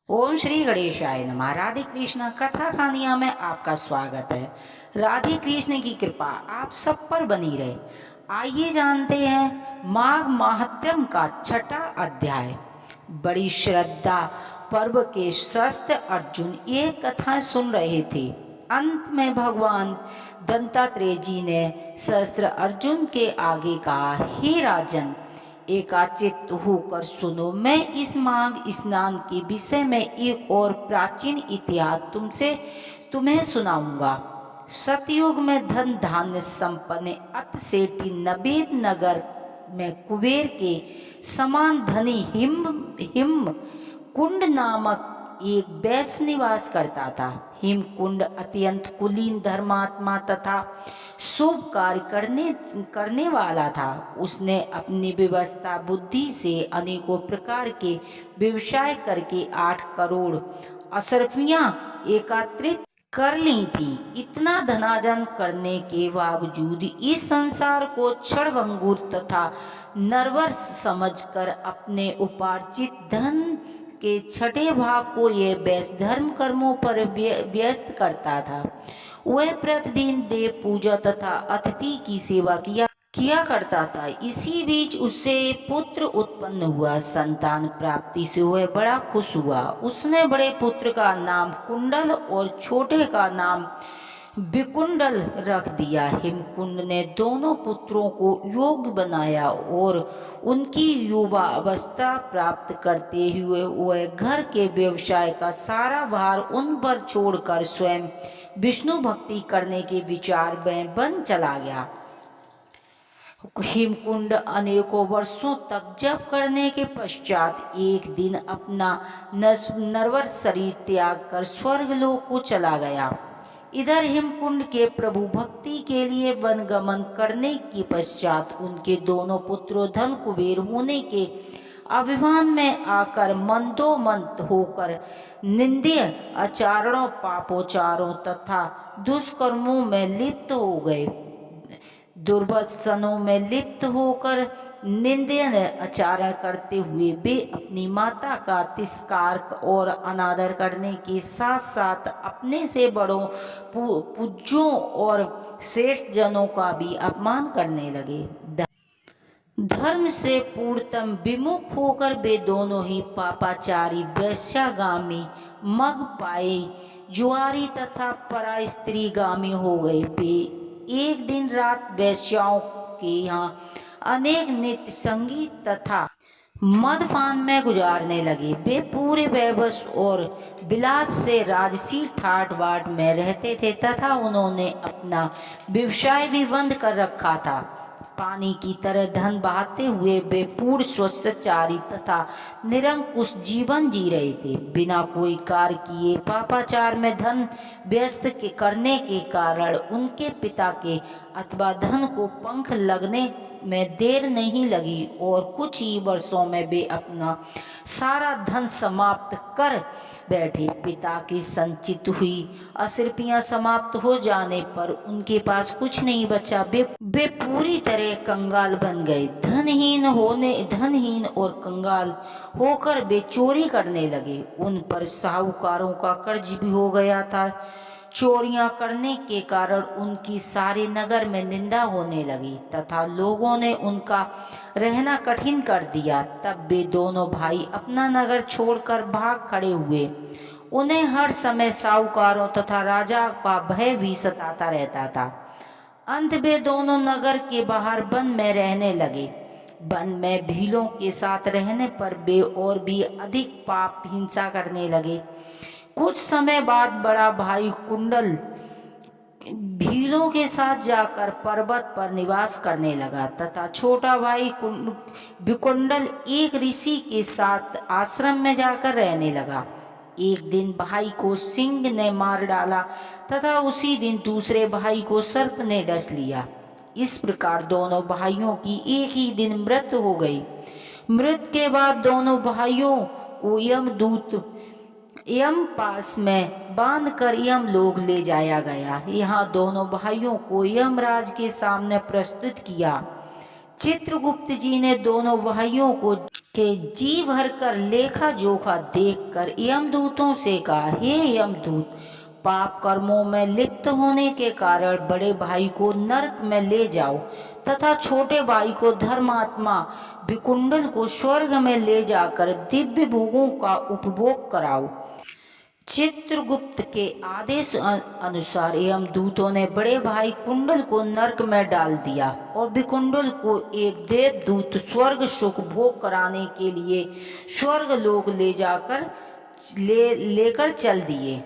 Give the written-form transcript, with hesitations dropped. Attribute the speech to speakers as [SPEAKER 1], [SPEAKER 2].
[SPEAKER 1] ओम श्री गणेशाय नमः। राधे कृष्ण कथा कहानियाँ में आपका स्वागत है। राधे कृष्ण की कृपा आप सब पर बनी रहे। आइए जानते हैं माघ महात्म्य का छठा अध्याय। बड़ी श्रद्धा पर्व के शस्त्र अर्जुन ये कथाएं सुन रहे थे। अंत में भगवान दत्तात्रेय जी ने शस्त्र अर्जुन के आगे कहा, हे राजन, एकाचित होकर सुनो। मैं इस माघ स्नान के विषय में एक और प्राचीन इतिहास तुम्हें सुनाऊंगा। सतयुग में धन धान्य संपन्न अतसेठी नवेद नगर में कुबेर के समान धनी हिम हिम कुंड नामक एक वैश्य निवास करता था। हिमकुंड अत्यंत कुलीन, धर्मात्मा तथा शुभ कार्य करने वाला था। उसने अपनी व्यवस्था बुद्धि से अनेकों प्रकार के व्यवसाय करके 8 करोड़ अशर्फियां एकत्रित कर ली थी। इतना धनार्जन करने के बावजूद इस संसार को क्षणभंगुर तथा नरवश समझकर अपने उपार्जित धन के छठे भाग को यह वैश्य धर्म कर्मों पर व्यस्त करता था। वह प्रतिदिन देव पूजा तथा अतिथि की सेवा किया करता था। इसी बीच उससे पुत्र उत्पन्न हुआ। संतान प्राप्ति से वह बड़ा खुश हुआ। उसने बड़े पुत्र का नाम कुंडल और छोटे का नाम विकुंडल रख दिया। हिमकुंड ने दोनों पुत्रों को योग्य बनाया और उनकी युवा अवस्था प्राप्त करते हुए वह घर के व्यवसाय का सारा भार उन पर छोड़कर स्वयं विष्णु भक्ति करने के विचार में बन चला गया। हिमकुंड अनेकों वर्षों तक जप करने के पश्चात एक दिन अपना नरवर शरीर त्याग कर स्वर्गलोक को चला गया। इधर हिमकुंड के प्रभु भक्ति के लिए वन गमन करने के पश्चात उनके दोनों पुत्रों धन कुबेर होने के अभिमान में आकर मंदोमंद होकर निंदनीय आचरणों, पापोचारों तथा दुष्कर्मों में लिप्त हो गए। दुर्व्यसनों में लिप्त होकर निंदनीय आचरण करते हुए वे अपनी माता का तिरस्कार और अनादर करने के साथ साथ अपने से बड़ों, पूज्यों और श्रेष्ठ जनों का भी अपमान करने लगे। धर्म से पूर्णतम विमुख होकर वे दोनों ही पापाचारी, वैश्यागामी, मगपाई, जुआरी तथा परा स्त्रीगामी हो गए। वे एक दिन रात वैश्याओं के यहाँ अनेक नृत्य, संगीत तथा मदपान में गुजारने लगे। वे पूरे वैभव और विलास से राजसी ठाट बाट में रहते थे तथा उन्होंने अपना व्यवसाय भी बंद कर रखा था। पानी की तरह धन बहाते हुए वे पूर्ण स्वेच्छाचारी तथा निरंकुश जीवन जी रहे थे। बिना कोई कार्य किए पापाचार में धन व्यस्त करने के कारण उनके पिता के अथवा धन को पंख लगने में देर नहीं लगी और कुछ ही वर्षों में वे अपना सारा धन समाप्त कर बैठे। पिता की संचित हुई अशर्फियां समाप्त हो जाने पर उनके पास कुछ नहीं बचा। वे पूरी तरह कंगाल बन गए। धनहीन और कंगाल होकर वे चोरी करने लगे। उन पर साहूकारों का कर्ज भी हो गया था। चोरियां करने के कारण उनकी सारे नगर में निंदा होने लगी तथा लोगों ने उनका रहना कठिन कर दिया। तब वे दोनों भाई अपना नगर छोड़कर भाग खड़े हुए। उन्हें हर समय साहूकारों तथा राजा का भय भी सताता रहता था। अंत वे दोनों नगर के बाहर वन में रहने लगे। वन में भीलों के साथ रहने पर वे और भी अधिक पाप हिंसा करने लगे। कुछ समय बाद बड़ा भाई कुंडल भीलों के साथ जाकर पर्वत पर निवास करने लगा तथा छोटा भाई विकुंडल एक ऋषि के साथ आश्रम में जाकर रहने लगा। एक दिन भाई को सिंह ने मार डाला तथा उसी दिन दूसरे भाई को सर्प ने डस लिया। इस प्रकार दोनों भाइयों की एक ही दिन मृत्यु हो गई। मृत्यु के बाद दोनों भाइयों को यम पास में बांधकर यमलोक ले जाया गया। यहाँ दोनों भाइयों को यमराज के सामने प्रस्तुत किया। चित्रगुप्त जी ने दोनों भाइयों को कि जी भर कर लेखा जोखा देख कर यमदूतों से कहा, हे यमदूत, पाप कर्मों में लिप्त होने के कारण बड़े भाई को नरक में ले जाओ तथा छोटे भाई को धर्मात्मा विकुंडल को स्वर्ग में ले जाकर दिव्य भोगों का उपभोग कराओ। चित्रगुप्त के आदेश अनुसार यमदूतों ने बड़े भाई कुंडल को नरक में डाल दिया और विकुंडल को एक देवदूत स्वर्ग सुख भोग कराने के लिए स्वर्ग लोक ले लेकर चल दिए।